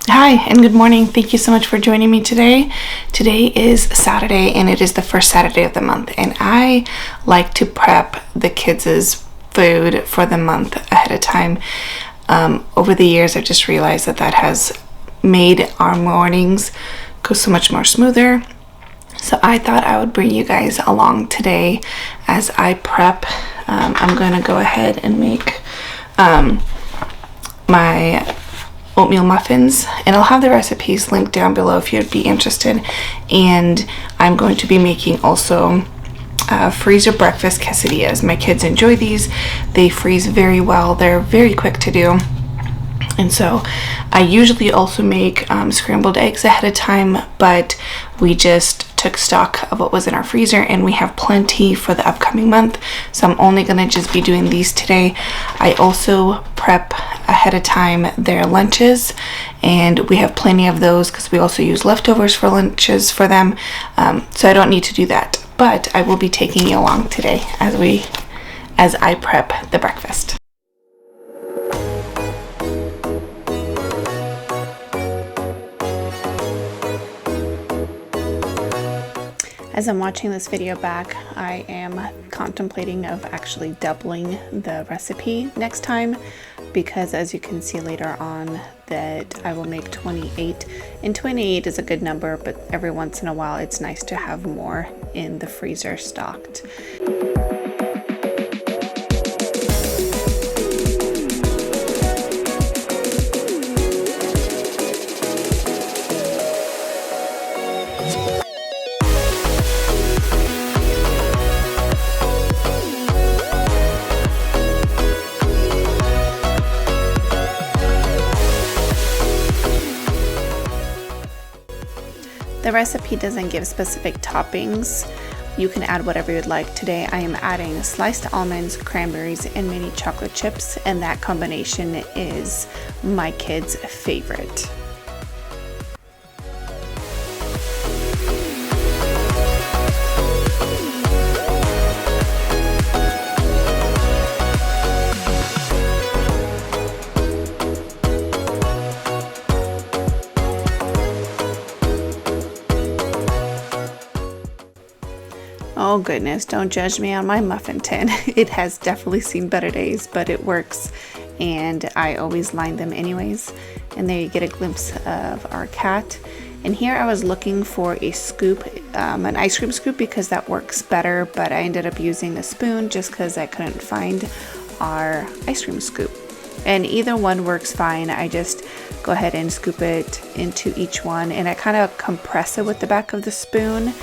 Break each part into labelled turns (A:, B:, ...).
A: Hi and good morning. Thank you so much for joining me today. Today is Saturday and it is the first Saturday of the month, and I like to prep the kids' food for the month ahead of time. Over the years I've just realized that has made our mornings go so much more smoother. So I thought I would bring you guys along today as I prep. I'm going to go ahead and make my oatmeal muffins, and I'll have the recipes linked down below if you'd be interested. And I'm going to be making also freezer breakfast quesadillas. My kids enjoy these. They freeze very well. They're very quick to do. And so I usually also make scrambled eggs ahead of time, but we just took stock of what was in our freezer and we have plenty for the upcoming month. So I'm only going to just be doing these today. I also prep ahead of time their lunches, and we have plenty of those because we also use leftovers for lunches for them. So I don't need to do that, but I will be taking you along today as I prep the breakfast. As I'm watching this video back, I am contemplating of actually doubling the recipe next time, because as you can see later on that I will make 28, and 28 is a good number, but every once in a while it's nice to have more in the freezer stocked. The recipe doesn't give specific toppings. You can add whatever you'd like. Today I am adding sliced almonds, cranberries, and mini chocolate chips, and that combination is my kids' favorite. Oh goodness, don't judge me on my muffin tin. It has definitely seen better days, but it works, and I always line them anyways. And there you get a glimpse of our cat. And here I was looking for a scoop, an ice cream scoop, because that works better, but I ended up using a spoon just because I couldn't find our ice cream scoop. And either one works fine. I just go ahead and scoop it into each one, and I kind of compress it with the back of the spoon.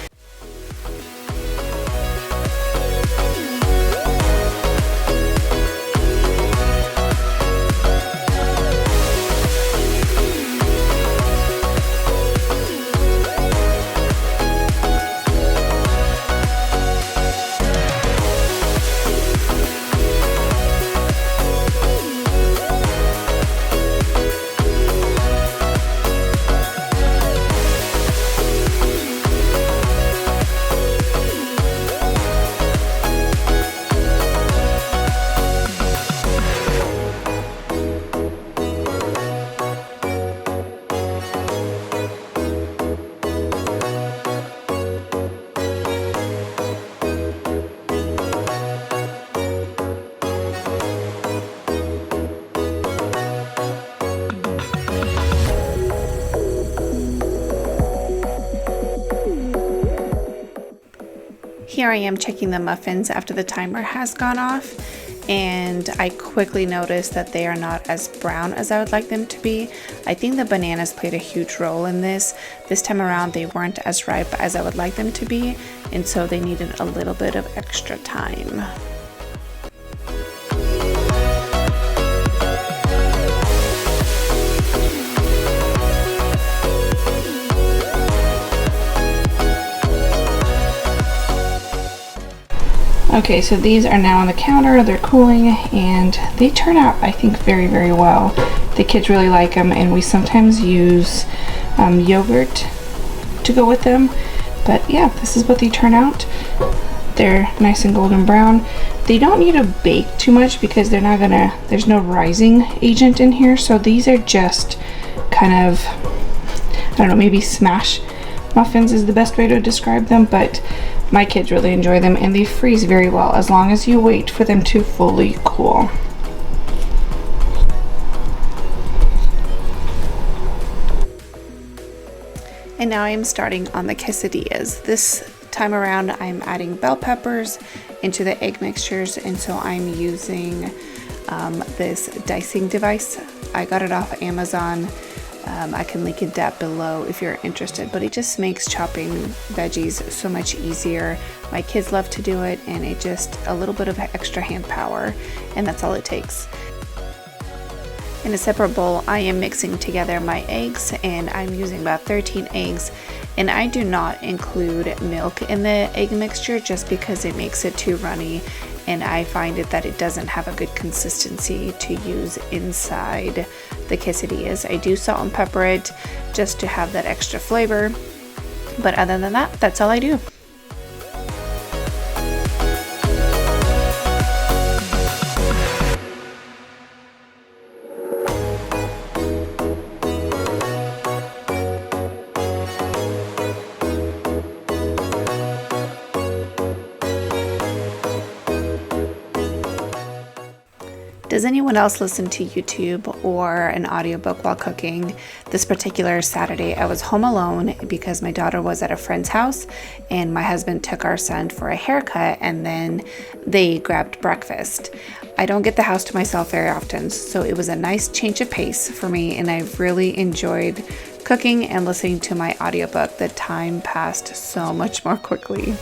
A: Here I am checking the muffins after the timer has gone off, and I quickly noticed that they are not as brown as I would like them to be. I think the bananas played a huge role in this. This time around they weren't as ripe as I would like them to be, and so they needed a little bit of extra time. Okay, so these are now on the counter, they're cooling, and they turn out, I think, very, very well. The kids really like them, and we sometimes use yogurt to go with them. But yeah, this is what they turn out. They're nice and golden brown. They don't need to bake too much because they're not gonna, there's no rising agent in here, so these are just kind of, I don't know, maybe smash muffins is the best way to describe them, but my kids really enjoy them, and they freeze very well as long as you wait for them to fully cool. And now I'm starting on the quesadillas. This time around I'm adding bell peppers into the egg mixtures, and so I'm using this dicing device. I got it off Amazon. I can link it down below if you're interested, but it just makes chopping veggies so much easier. My kids love to do it, and it just a little bit of extra hand power, and that's all it takes. In a separate bowl, I am mixing together my eggs, and I'm using about 13 eggs, and I do not include milk in the egg mixture just because it makes it too runny, and I find that it doesn't have a good consistency to use inside the quesadillas. I do salt and pepper it just to have that extra flavor, but other than that, that's all I do. Does anyone else listen to YouTube or an audiobook while cooking? This particular Saturday, I was home alone because my daughter was at a friend's house and my husband took our son for a haircut, and then they grabbed breakfast. I don't get the house to myself very often, so it was a nice change of pace for me, and I really enjoyed cooking and listening to my audiobook. The time passed so much more quickly.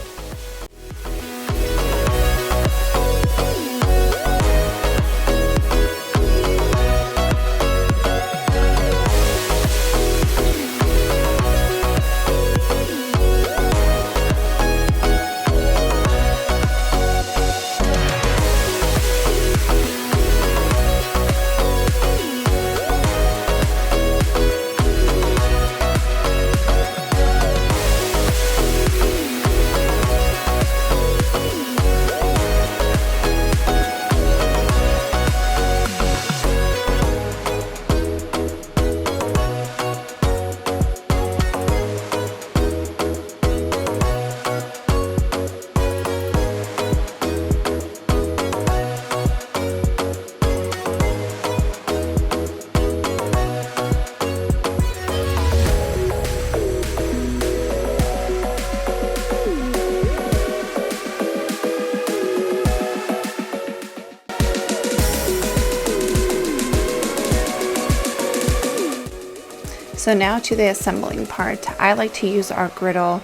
A: So now to the assembling part. I like to use our griddle.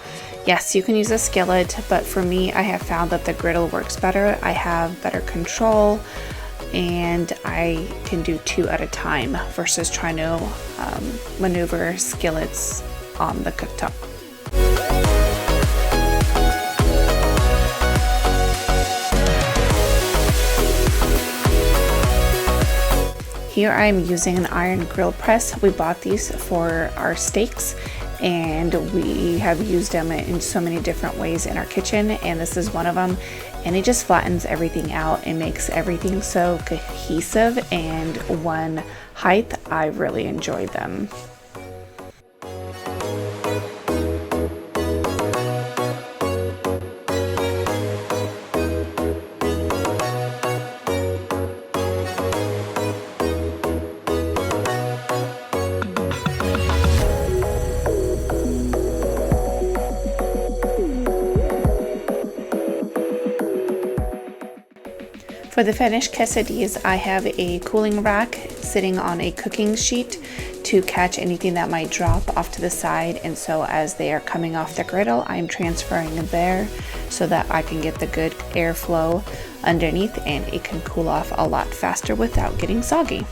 A: Yes, you can use a skillet, but for me, I have found that the griddle works better. I have better control, and I can do 2 at a time versus trying to maneuver skillets on the cooktop. Here I am using an iron grill press. We bought these for our steaks, and we have used them in so many different ways in our kitchen, and this is one of them. And it just flattens everything out and makes everything so cohesive and one height. I really enjoyed them. For the finished quesadillas, I have a cooling rack sitting on a cooking sheet to catch anything that might drop off to the side, and so as they are coming off the griddle, I'm transferring them there so that I can get the good airflow underneath and it can cool off a lot faster without getting soggy.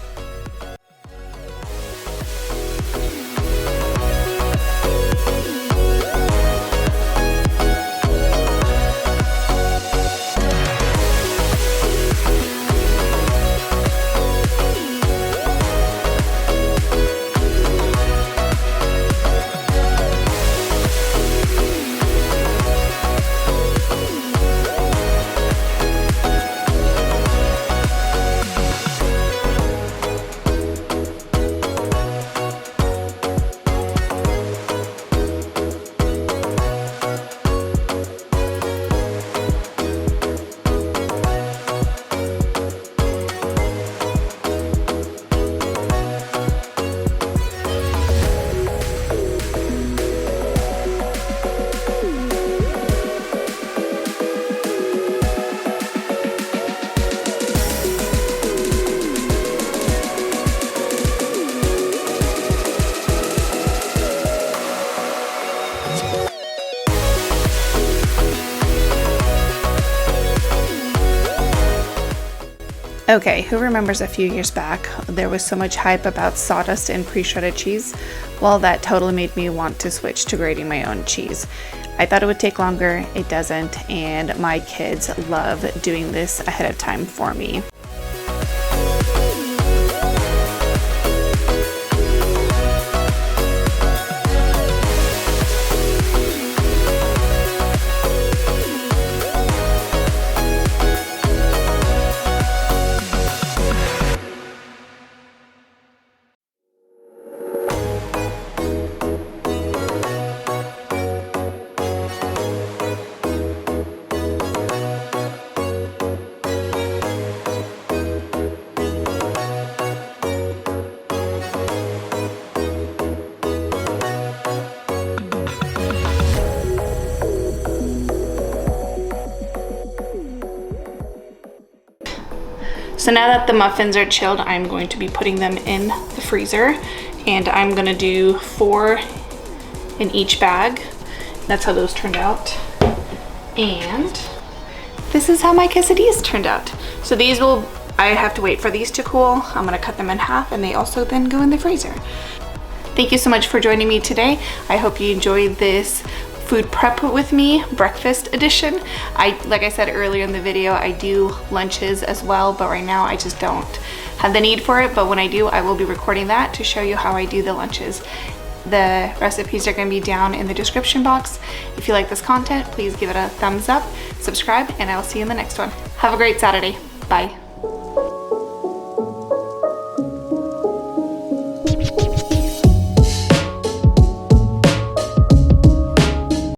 A: Okay, who remembers a few years back there was so much hype about sawdust and pre-shredded cheese? Well, that totally made me want to switch to grating my own cheese. I thought it would take longer, it doesn't, and my kids love doing this ahead of time for me. So now that the muffins are chilled, I'm going to be putting them in the freezer, and I'm gonna do 4 in each bag. That's how those turned out. And this is how my quesadillas turned out. So these will, I have to wait for these to cool. I'm gonna cut them in half, and they also then go in the freezer. Thank you so much for joining me today. I hope you enjoyed this food prep with me, breakfast edition. Like I said earlier in the video, I do lunches as well, but right now I just don't have the need for it. But when I do, I will be recording that to show you how I do the lunches. The recipes are going to be down in the description box. If you like this content, please give it a thumbs up, subscribe, and I will see you in the next one. Have a great Saturday. Bye.